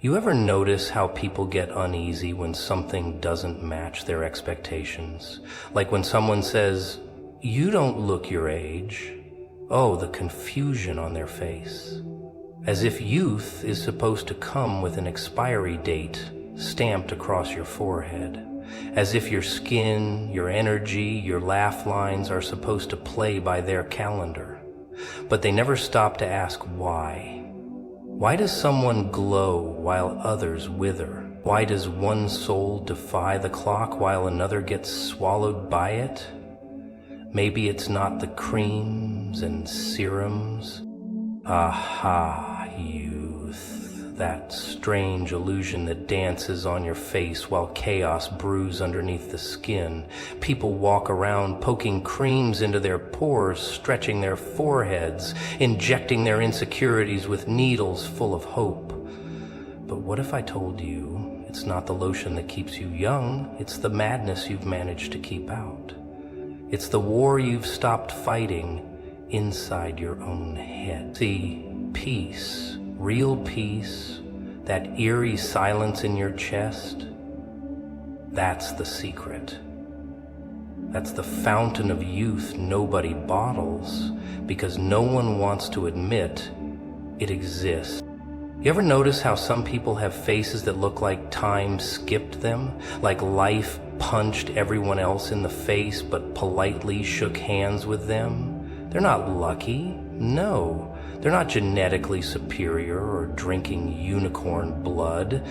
You ever notice how people get uneasy when something doesn't match their expectations? Like when someone says, "You don't look your age." Oh, the confusion on their face. As if youth is supposed to come with an expiry date stamped across your forehead. As if your skin, your energy, your laugh lines are supposed to play by their calendar. But they never stop to ask why. Why does someone glow while others wither? Why does one soul defy the clock while another gets swallowed by it? Maybe it's not the creams and serums. Aha, youth. That strange illusion that dances on your face while chaos brews underneath the skin. People walk around poking creams into their pores, stretching their foreheads, injecting their insecurities with needles full of hope. But what if I told you it's not the lotion that keeps you young, it's the madness you've managed to keep out. It's the war you've stopped fighting inside your own head. See, peace, real peace, that eerie silence in your chest, that's the secret. That's the fountain of youth nobody bottles because no one wants to admit it exists. You ever notice how some people have faces that look like time skipped them? Like life punched everyone else in the face but politely shook hands with them? They're not lucky. No, they're not genetically superior or drinking unicorn blood.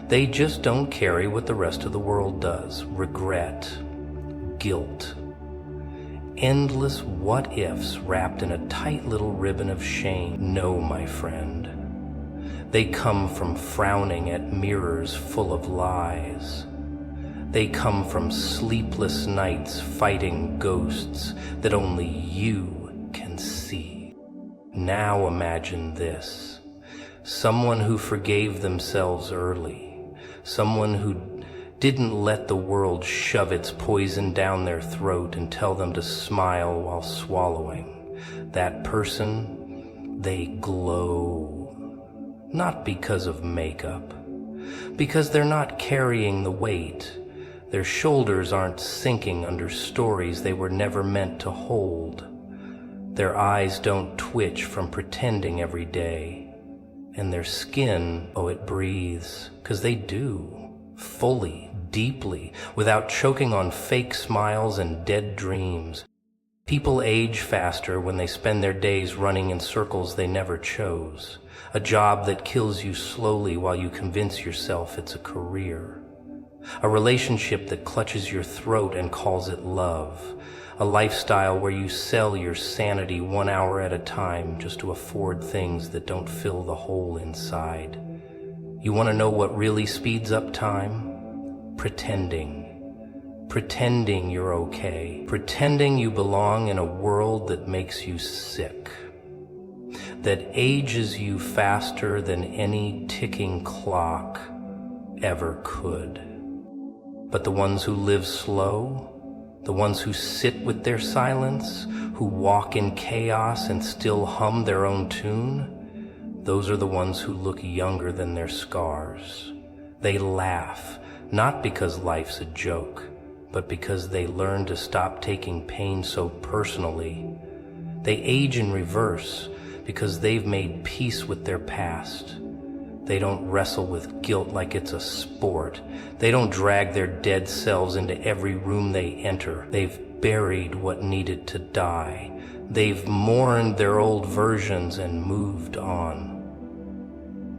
They just don't carry what the rest of the world does. Regret, guilt, endless what-ifs wrapped in a tight little ribbon of shame. No, my friend. They come from frowning at mirrors full of lies. They come from sleepless nights fighting ghosts that only you can see. Now imagine this. Someone who forgave themselves early. Someone who didn't let the world shove its poison down their throat and tell them to smile while swallowing. That person, they glow. Not because of makeup, because they're not carrying the weight. Their shoulders aren't sinking under stories they were never meant to hold. Their eyes don't twitch from pretending every day. And their skin, oh, it breathes, 'cause they do, fully, deeply, without choking on fake smiles and dead dreams. People age faster when they spend their days running in circles they never chose. A job that kills you slowly while you convince yourself it's a career. A relationship that clutches your throat and calls it love. A lifestyle where you sell your sanity 1 hour at a time just to afford things that don't fill the hole inside. You want to know what really speeds up time? Pretending. Pretending you're okay. Pretending you belong in a world that makes you sick. That ages you faster than any ticking clock ever could. But the ones who live slow, the ones who sit with their silence, who walk in chaos and still hum their own tune, those are the ones who look younger than their scars. They laugh, not because life's a joke, but because they learn to stop taking pain so personally. They age in reverse because they've made peace with their past. They don't wrestle with guilt like it's a sport. They don't drag their dead selves into every room they enter. They've buried what needed to die. They've mourned their old versions and moved on.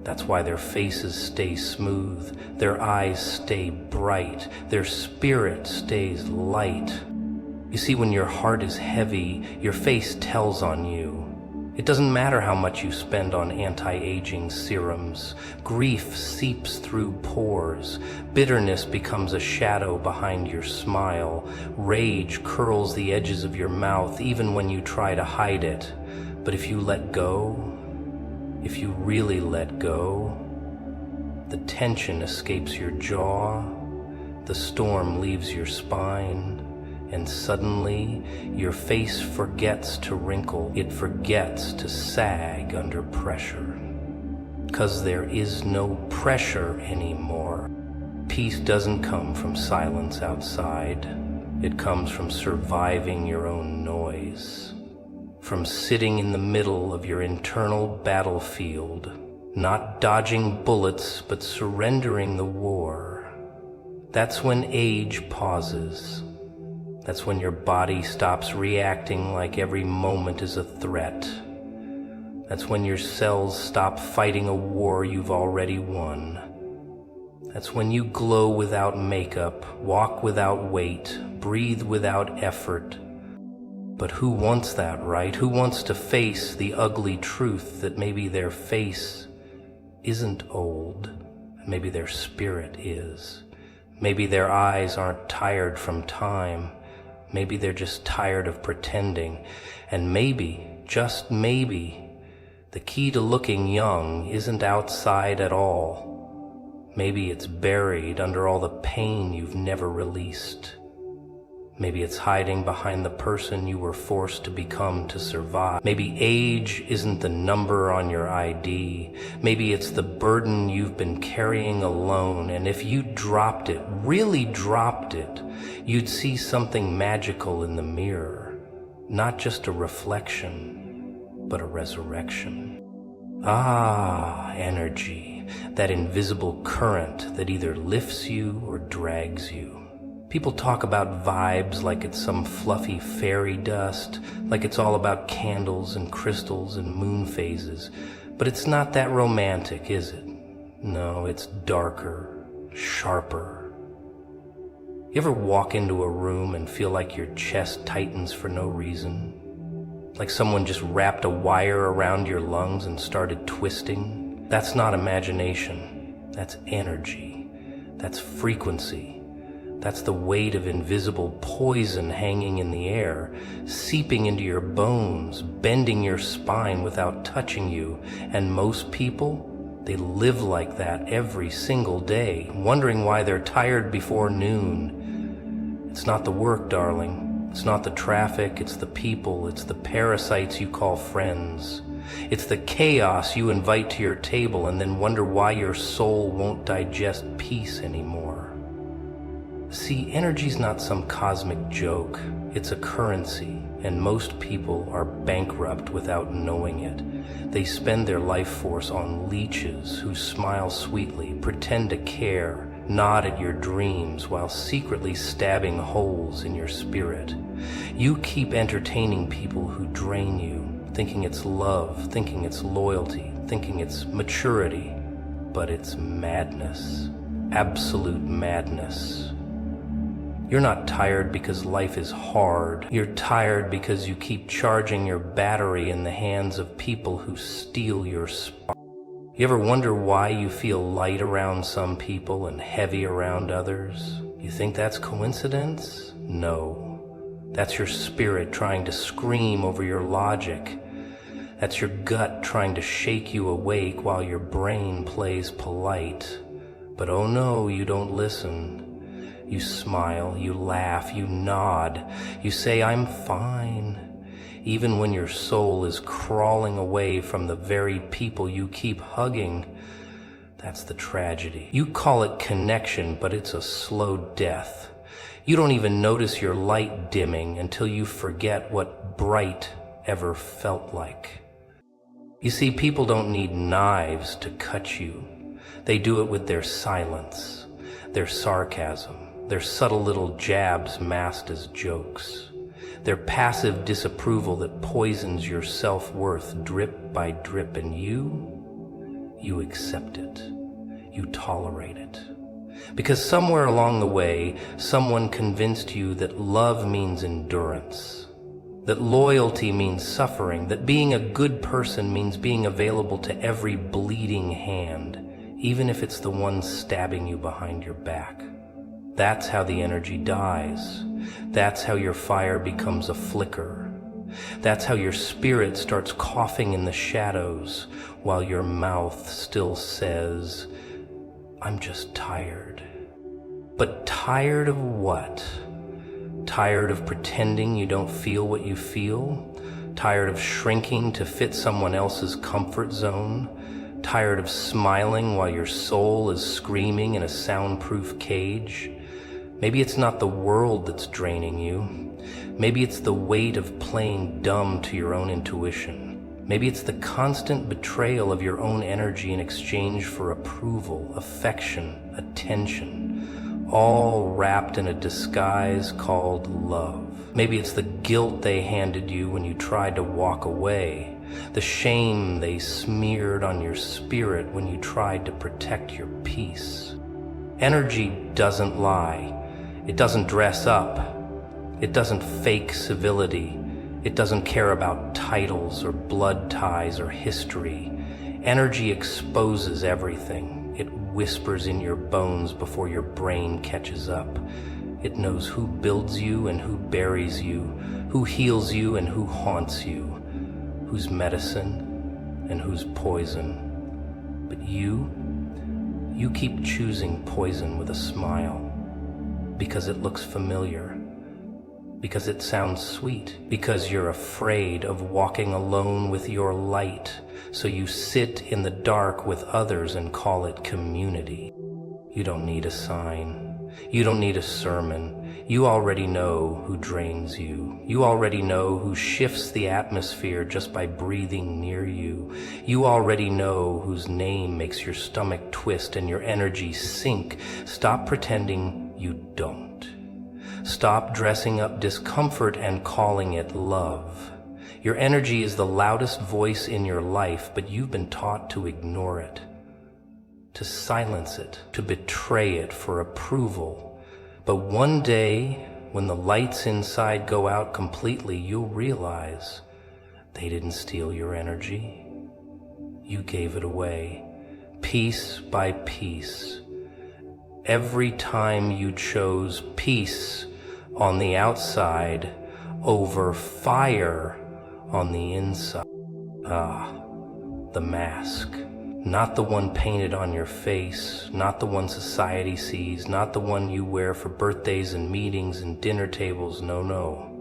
That's why their faces stay smooth, their eyes stay bright, their spirit stays light. You see, when your heart is heavy, your face tells on you. It doesn't matter how much you spend on anti-aging serums. Grief seeps through pores. Bitterness becomes a shadow behind your smile. Rage curls the edges of your mouth even when you try to hide it. But if you let go, if you really let go, the tension escapes your jaw, the storm leaves your spine, and suddenly your face forgets to wrinkle. It forgets to sag under pressure. 'Cause there is no pressure anymore. Peace doesn't come from silence outside. It comes from surviving your own noise. From sitting in the middle of your internal battlefield, not dodging bullets, but surrendering the war. That's when age pauses. That's when your body stops reacting like every moment is a threat. That's when your cells stop fighting a war you've already won. That's when you glow without makeup, walk without weight, breathe without effort. But who wants that, right? Who wants to face the ugly truth that maybe their face isn't old, maybe their spirit is. Maybe their eyes aren't tired from time. Maybe they're just tired of pretending. And maybe, just maybe, the key to looking young isn't outside at all. Maybe it's buried under all the pain you've never released. Maybe it's hiding behind the person you were forced to become to survive. Maybe age isn't the number on your ID. Maybe it's the burden you've been carrying alone. And if you dropped it, really dropped it, you'd see something magical in the mirror. Not just a reflection, but a resurrection. Ah, energy, that invisible current that either lifts you or drags you. People talk about vibes like it's some fluffy fairy dust, like it's all about candles and crystals and moon phases. But it's not that romantic, is it? No, it's darker, sharper. You ever walk into a room and feel like your chest tightens for no reason? Like someone just wrapped a wire around your lungs and started twisting? That's not imagination. That's energy. That's frequency. That's the weight of invisible poison hanging in the air, seeping into your bones, bending your spine without touching you. And most people, they live like that every single day, wondering why they're tired before noon. It's not the work, darling. It's not the traffic. It's the people. It's the parasites you call friends. It's the chaos you invite to your table and then wonder why your soul won't digest peace anymore. See, energy's not some cosmic joke. It's a currency, and most people are bankrupt without knowing it. They spend their life force on leeches who smile sweetly, pretend to care, nod at your dreams while secretly stabbing holes in your spirit. You keep entertaining people who drain you, thinking it's love, thinking it's loyalty, thinking it's maturity. But it's madness. Absolute madness. You're not tired because life is hard. You're tired because you keep charging your battery in the hands of people who steal your spark. You ever wonder why you feel light around some people and heavy around others? You think that's coincidence? No. That's your spirit trying to scream over your logic. That's your gut trying to shake you awake while your brain plays polite. But oh no, you don't listen. You smile, you laugh, you nod, you say, I'm fine, even when your soul is crawling away from the very people you keep hugging. That's the tragedy. You call it connection, but it's a slow death. You don't even notice your light dimming until you forget what bright ever felt like. You see, people don't need knives to cut you. They do it with their silence, their sarcasm, their subtle little jabs masked as jokes, their passive disapproval that poisons your self-worth drip by drip, and you accept it, you tolerate it. Because somewhere along the way, someone convinced you that love means endurance, that loyalty means suffering, that being a good person means being available to every bleeding hand, even if it's the one stabbing you behind your back. That's how the energy dies. That's how your fire becomes a flicker. That's how your spirit starts coughing in the shadows while your mouth still says, I'm just tired. But tired of what? Tired of pretending you don't feel what you feel? Tired of shrinking to fit someone else's comfort zone? Tired of smiling while your soul is screaming in a soundproof cage? Maybe it's not the world that's draining you. Maybe it's the weight of playing dumb to your own intuition. Maybe it's the constant betrayal of your own energy in exchange for approval, affection, attention, all wrapped in a disguise called love. Maybe it's the guilt they handed you when you tried to walk away, the shame they smeared on your spirit when you tried to protect your peace. Energy doesn't lie. It doesn't dress up. It doesn't fake civility. It doesn't care about titles or blood ties or history. Energy exposes everything. It whispers in your bones before your brain catches up. It knows who builds you and who buries you, who heals you and who haunts you, who's medicine and who's poison. But you keep choosing poison with a smile, because it looks familiar, because it sounds sweet, because you're afraid of walking alone with your light, so you sit in the dark with others and call it community. You don't need a sign. You don't need a sermon. You already know who drains you. You already know who shifts the atmosphere just by breathing near you. You already know whose name makes your stomach twist and your energy sink. Stop pretending you don't. Stop dressing up discomfort and calling it love. Your energy is the loudest voice in your life, but you've been taught to ignore it, to silence it, to betray it for approval. But one day, when the lights inside go out completely, you'll realize they didn't steal your energy. You gave it away, piece by piece. Every time you chose peace on the outside over fire on the inside. The mask. Not the one painted on your face, not the one society sees, not the one you wear for birthdays and meetings and dinner tables, no.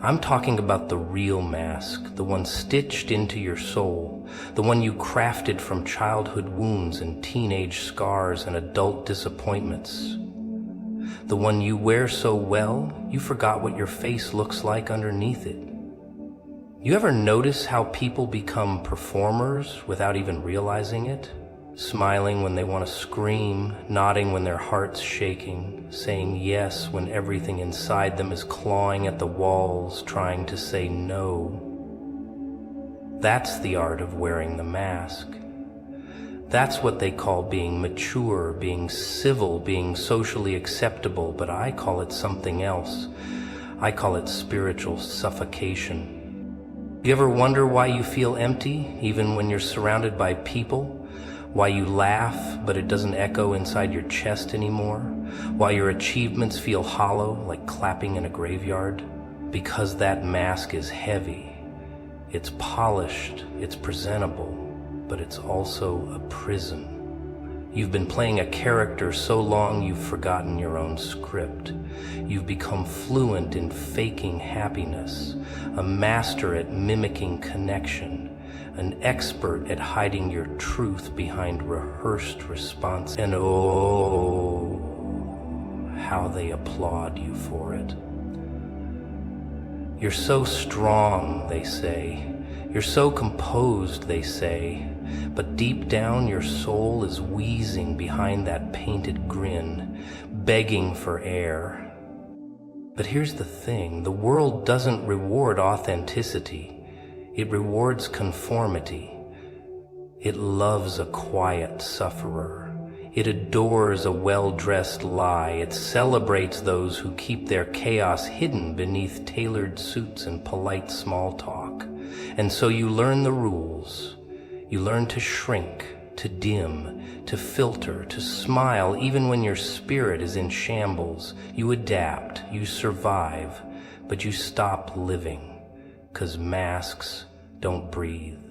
I'm talking about the real mask, the one stitched into your soul, the one you crafted from childhood wounds and teenage scars and adult disappointments. The one you wear so well, you forgot what your face looks like underneath it. You ever notice how people become performers without even realizing it? Smiling when they want to scream, nodding when their heart's shaking, saying yes when everything inside them is clawing at the walls, trying to say no. That's the art of wearing the mask. That's what they call being mature, being civil, being socially acceptable, but I call it something else. I call it spiritual suffocation. You ever wonder why you feel empty, even when you're surrounded by people? Why you laugh, but it doesn't echo inside your chest anymore? Why your achievements feel hollow, like clapping in a graveyard? Because that mask is heavy. It's polished, it's presentable, but it's also a prison. You've been playing a character so long you've forgotten your own script. You've become fluent in faking happiness, a master at mimicking connection, an expert at hiding your truth behind rehearsed response. And oh, how they applaud you for it. You're so strong, they say. You're so composed, they say. But deep down your soul is wheezing behind that painted grin, begging for air. But here's the thing, the world doesn't reward authenticity. It rewards conformity. It loves a quiet sufferer. It adores a well-dressed lie. It celebrates those who keep their chaos hidden beneath tailored suits and polite small talk. And so you learn the rules. You learn to shrink, to dim, to filter, to smile even when your spirit is in shambles. You adapt, you survive, but you stop living, 'cause masks don't breathe.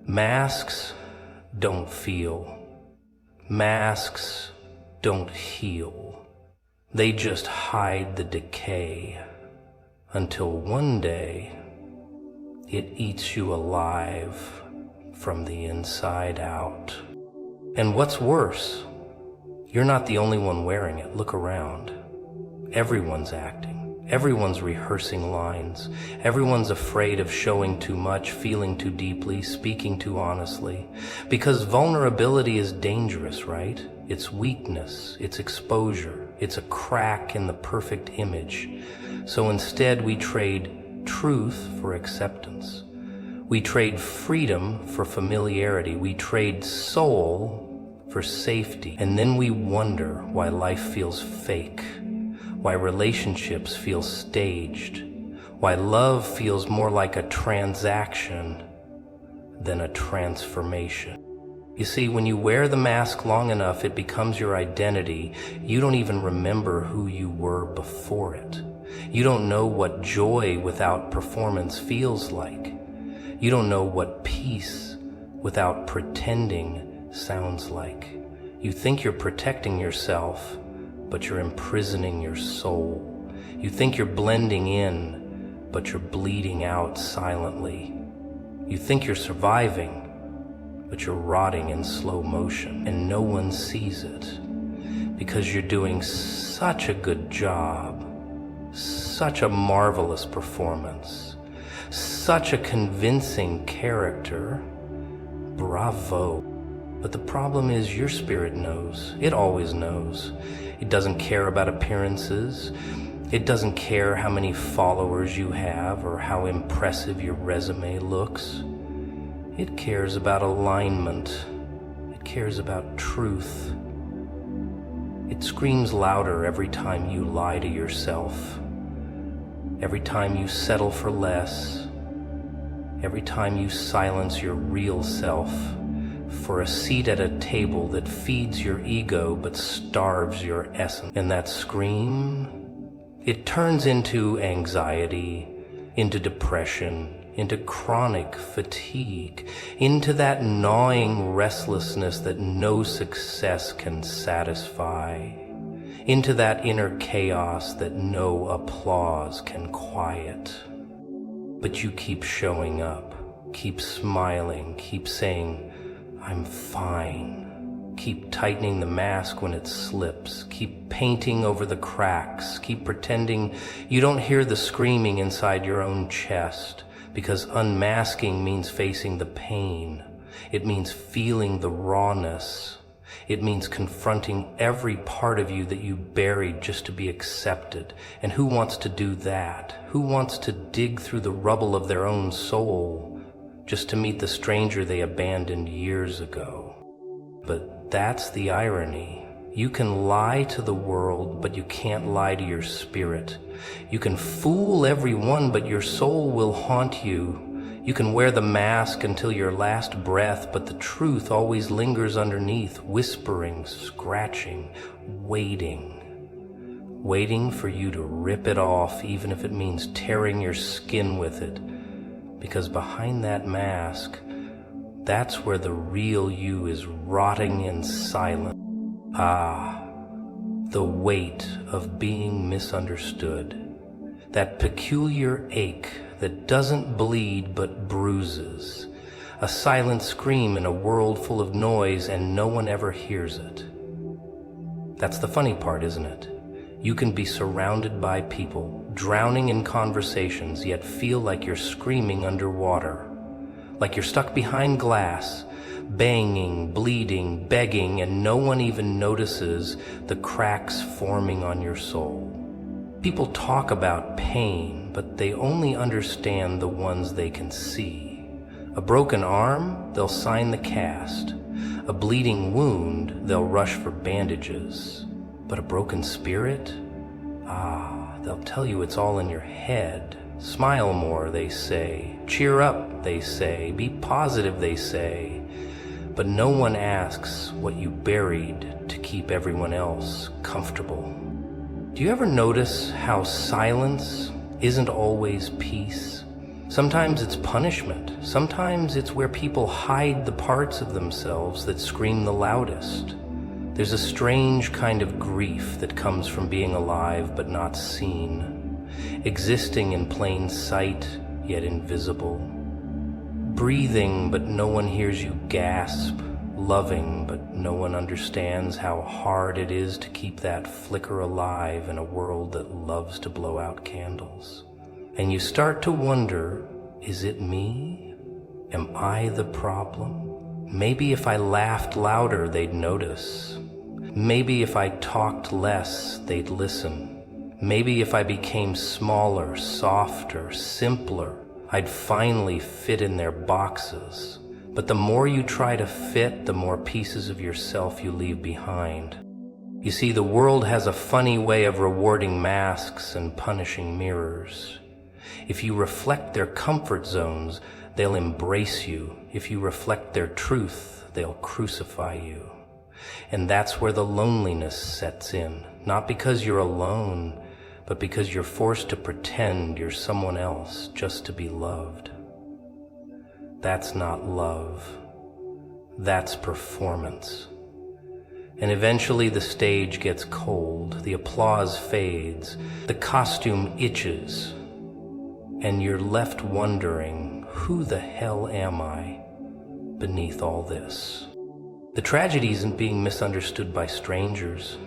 Masks don't feel. Masks don't heal. They just hide the decay until one day it eats you alive from the inside out. And what's worse, you're not the only one wearing it. Look around. Everyone's acting. Everyone's rehearsing lines. Everyone's afraid of showing too much, feeling too deeply, speaking too honestly. Because vulnerability is dangerous, right? It's weakness, it's exposure, it's a crack in the perfect image. So instead we trade truth for acceptance. We trade freedom for familiarity. We trade soul for safety. And then we wonder why life feels fake, why relationships feel staged, why love feels more like a transaction than a transformation. You see, when you wear the mask long enough, it becomes your identity. You don't even remember who you were before it. You don't know what joy without performance feels like. You don't know what peace without pretending sounds like. You think you're protecting yourself, but you're imprisoning your soul. You think you're blending in, but you're bleeding out silently. You think you're surviving, but you're rotting in slow motion, and no one sees it because you're doing such a good job, such a marvelous performance, such a convincing character. Bravo. But the problem is your spirit knows. It always knows. It doesn't care about appearances. It doesn't care how many followers you have or how impressive your resume looks. It cares about alignment. It cares about truth. It screams louder every time you lie to yourself. Every time you settle for less. Every time you silence your real self for a seat at a table that feeds your ego but starves your essence. And that scream, it turns into anxiety, into depression, into chronic fatigue, into that gnawing restlessness that no success can satisfy, into that inner chaos that no applause can quiet. But you keep showing up, keep smiling, keep saying, I'm fine. Keep tightening the mask when it slips. Keep painting over the cracks. Keep pretending you don't hear the screaming inside your own chest, because unmasking means facing the pain. It means feeling the rawness. It means confronting every part of you that you buried just to be accepted. And who wants to do that? Who wants to dig through the rubble of their own soul just to meet the stranger they abandoned years ago? But that's the irony. You can lie to the world, but you can't lie to your spirit. You can fool everyone, but your soul will haunt you. You can wear the mask until your last breath, but the truth always lingers underneath, whispering, scratching, waiting for you to rip it off, even if it means tearing your skin with it. Because behind that mask, that's where the real you is rotting in silence. Ah, the weight of being misunderstood. That peculiar ache that doesn't bleed but bruises. A silent scream in a world full of noise and no one ever hears it. That's the funny part, isn't it? You can be surrounded by people, drowning in conversations, yet feel like you're screaming underwater. Like you're stuck behind glass, banging, bleeding, begging, and no one even notices the cracks forming on your soul. People talk about pain, but they only understand the ones they can see. A broken arm, they'll sign the cast. A bleeding wound, they'll rush for bandages. But a broken spirit? They'll tell you it's all in your head. Smile more, they say. Cheer up, they say. Be positive, they say. But no one asks what you buried to keep everyone else comfortable. Do you ever notice how silence isn't always peace? Sometimes it's punishment. Sometimes it's where people hide the parts of themselves that scream the loudest. There's a strange kind of grief that comes from being alive but not seen, existing in plain sight yet invisible. Breathing, but no one hears you gasp. Loving, but no one understands how hard it is to keep that flicker alive in a world that loves to blow out candles. And you start to wonder, is it me? Am I the problem? Maybe if I laughed louder, they'd notice. Maybe if I talked less, they'd listen. Maybe if I became smaller, softer, simpler, I'd finally fit in their boxes. But the more you try to fit, the more pieces of yourself you leave behind. You see, the world has a funny way of rewarding masks and punishing mirrors. If you reflect their comfort zones, they'll embrace you. If you reflect their truth, they'll crucify you. And that's where the loneliness sets in, not because you're alone, but because you're forced to pretend you're someone else just to be loved. That's not love. That's performance. And eventually the stage gets cold, the applause fades, the costume itches, and you're left wondering, who the hell am I beneath all this? The tragedy isn't being misunderstood by strangers.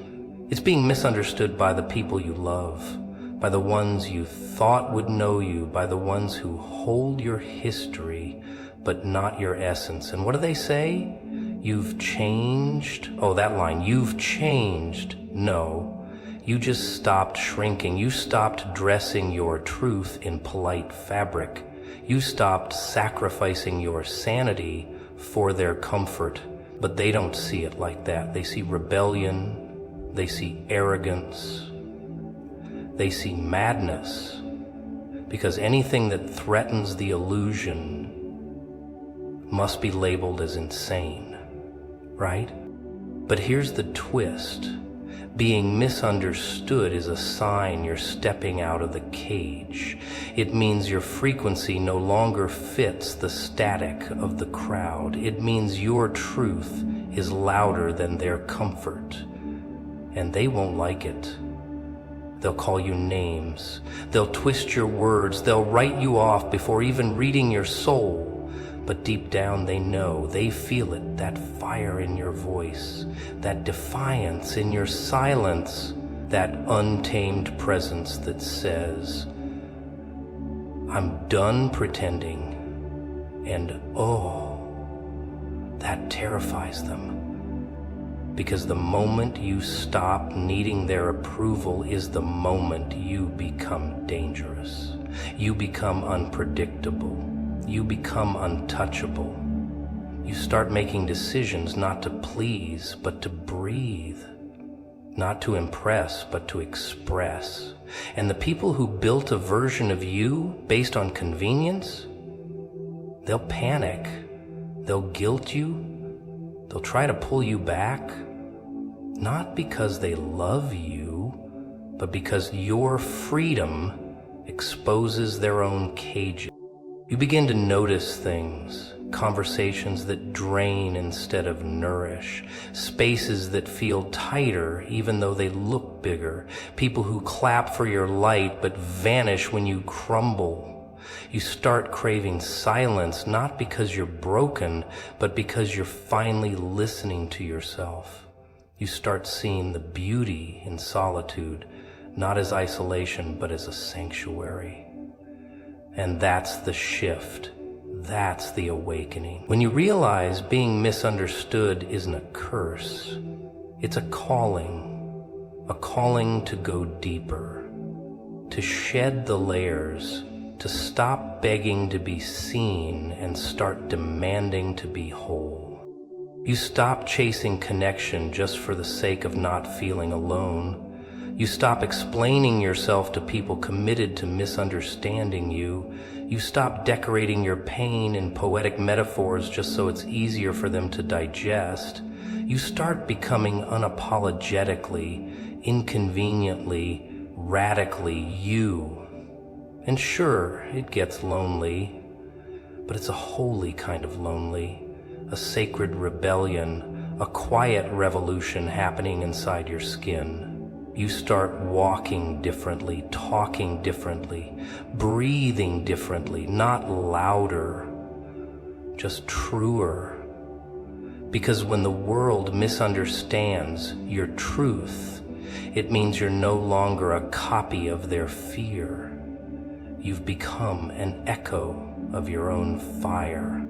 It's being misunderstood by the people you love, by the ones you thought would know you, by the ones who hold your history but not your essence. And what do they say? You've changed. Oh, that line, you've changed. No, you just stopped shrinking. You stopped dressing your truth in polite fabric. You stopped sacrificing your sanity for their comfort. But they don't see it like that. They see rebellion. They see arrogance. They see madness. Because anything that threatens the illusion must be labeled as insane, right? But here's the twist. Being misunderstood is a sign you're stepping out of the cage. It means your frequency no longer fits the static of the crowd. It means your truth is louder than their comfort. And they won't like it. They'll call you names. They'll twist your words. They'll write you off before even reading your soul. But deep down they know, they feel it, that fire in your voice, that defiance in your silence, that untamed presence that says, I'm done pretending, and oh, that terrifies them. Because the moment you stop needing their approval is the moment you become dangerous. You become unpredictable. You become untouchable. You start making decisions not to please, but to breathe. Not to impress, but to express. And the people who built a version of you based on convenience, they'll panic. They'll guilt you. They'll try to pull you back. Not because they love you, but because your freedom exposes their own cages. You begin to notice things, conversations that drain instead of nourish, spaces that feel tighter even though they look bigger, people who clap for your light but vanish when you crumble. You start craving silence, not because you're broken, but because you're finally listening to yourself. You start seeing the beauty in solitude, not as isolation, but as a sanctuary. And that's the shift. That's the awakening. When you realize being misunderstood isn't a curse, it's a calling to go deeper, to shed the layers, to stop begging to be seen and start demanding to be whole. You stop chasing connection just for the sake of not feeling alone. You stop explaining yourself to people committed to misunderstanding you. You stop decorating your pain in poetic metaphors just so it's easier for them to digest. You start becoming unapologetically, inconveniently, radically you. And sure, it gets lonely, but it's a holy kind of lonely, a sacred rebellion, a quiet revolution happening inside your skin. You start walking differently, talking differently, breathing differently, not louder, just truer. Because when the world misunderstands your truth, it means you're no longer a copy of their fear. You've become an echo of your own fire.